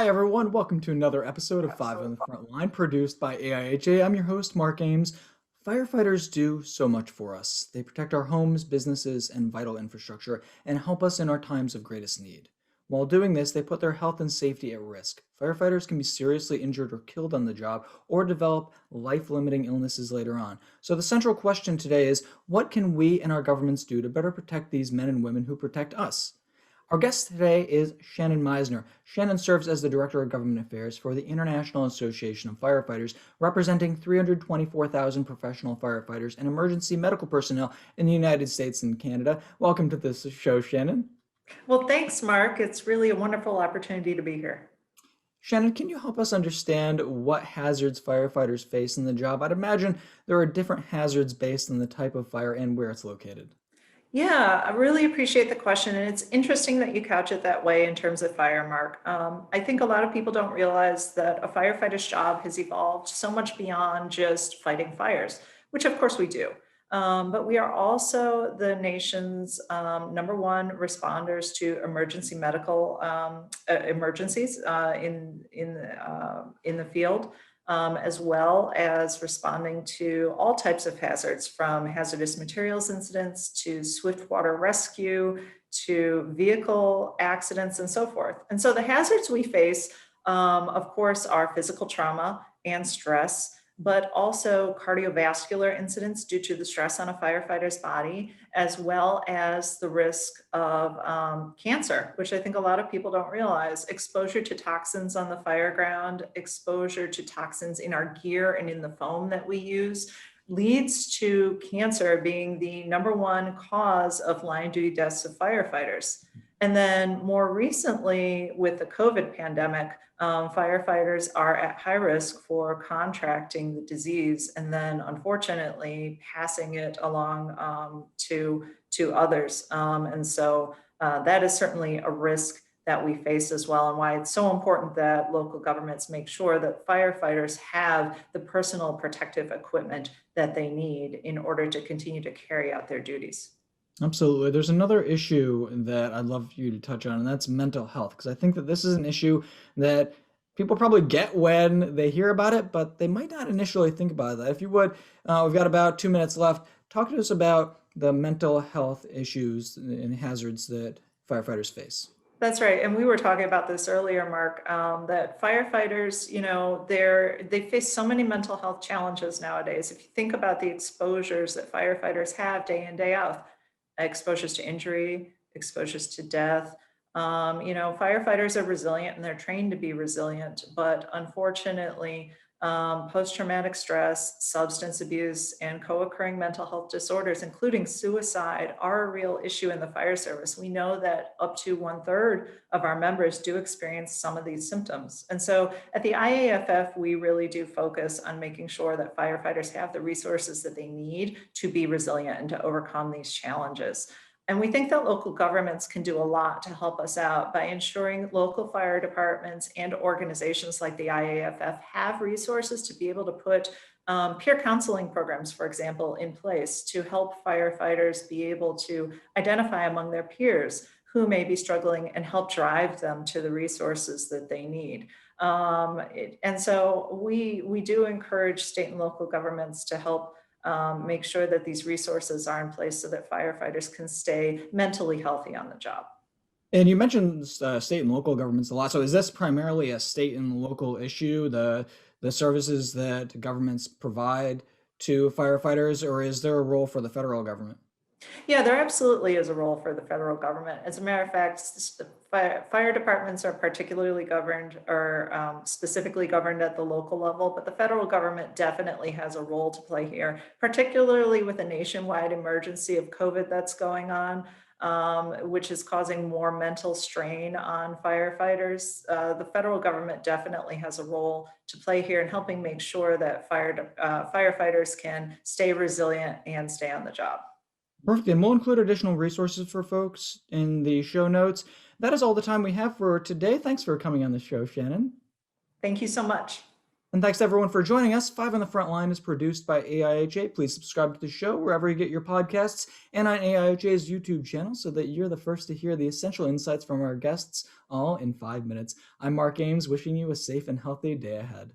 Hi, everyone. Welcome to another episode of Five on the Frontline, produced by AIHA. I'm your host, Mark Ames. Firefighters do so much for us. They protect our homes, businesses, and vital infrastructure and help us in our times of greatest need. While doing this, they put their health and safety at risk. Firefighters can be seriously injured or killed on the job or develop life-limiting illnesses later on. So the central question today is, what can we and our governments do to better protect these men and women who protect us? Our guest today is Shannon Meissner. Shannon serves as the Director of Government Affairs for the International Association of Firefighters, representing 324,000 professional firefighters and emergency medical personnel in the United States and Canada. Welcome to this show, Shannon. Well, thanks, Mark. It's really a wonderful opportunity to be here. Shannon, can you help us understand what hazards firefighters face in the job? I'd imagine there are different hazards based on the type of fire and where it's located. Yeah, I really appreciate the question. And it's interesting that you couch it that way in terms of fire, Mark. I think a lot of people don't realize that a firefighter's job has evolved so much beyond just fighting fires, which of course we do. But we are also the nation's number one responders to emergency medical emergencies in the field. As well as responding to all types of hazards, from hazardous materials incidents to swift water rescue to vehicle accidents and so forth. And so the hazards we face, of course, are physical trauma and stress, but also cardiovascular incidents due to the stress on a firefighter's body, as well as the risk of cancer, which I think a lot of people don't realize. Exposure to toxins on the fire ground, exposure to toxins in our gear and in the foam that we use leads to cancer being the number one cause of line duty deaths of firefighters. And then more recently, with the COVID pandemic, firefighters are at high risk for contracting the disease and then unfortunately passing it along to others. And so that is certainly a risk that we face as well, and why it's so important that local governments make sure that firefighters have the personal protective equipment that they need in order to continue to carry out their duties. Absolutely. There's another issue that I'd love you to touch on, and that's mental health, because I think that this is an issue that people probably get when they hear about it, but they might not initially think about that. If you would, we've got about 2 minutes left. Talk to us about the mental health issues and hazards that firefighters face. That's right, and we were talking about this earlier, Mark. That firefighters, they face so many mental health challenges nowadays. If you think about the exposures that firefighters have day in, day out, exposures to injury, exposures to death. Firefighters are resilient and they're trained to be resilient, but unfortunately, post-traumatic stress, substance abuse, and co-occurring mental health disorders, including suicide, are a real issue in the fire service. We know that up to 1/3 of our members do experience some of these symptoms. And so at the IAFF, we really do focus on making sure that firefighters have the resources that they need to be resilient and to overcome these challenges. And we think that local governments can do a lot to help us out by ensuring local fire departments and organizations like the IAFF have resources to be able to put peer counseling programs, for example, in place to help firefighters be able to identify among their peers who may be struggling and help drive them to the resources that they need. And so we do encourage state and local governments to help make sure that these resources are in place so that firefighters can stay mentally healthy on the job. And you mentioned state and local governments a lot. So is this primarily a state and local issue, the services that governments provide to firefighters, or is there a role for the federal government? Yeah, there absolutely is a role for the federal government. As a matter of fact, fire departments are particularly governed or specifically governed at the local level, but the federal government definitely has a role to play here, particularly with a nationwide emergency of COVID that's going on, which is causing more mental strain on firefighters. The federal government definitely has a role to play here in helping make sure that firefighters can stay resilient and stay on the job. Perfect. And we'll include additional resources for folks in the show notes. That is all the time we have for today. Thanks for coming on the show, Shannon. Thank you so much. And thanks everyone for joining us. Five on the Front Line is produced by AIHA. Please subscribe to the show wherever you get your podcasts and on AIHA's YouTube channel so that you're the first to hear the essential insights from our guests all in 5 minutes. I'm Mark Ames, wishing you a safe and healthy day ahead.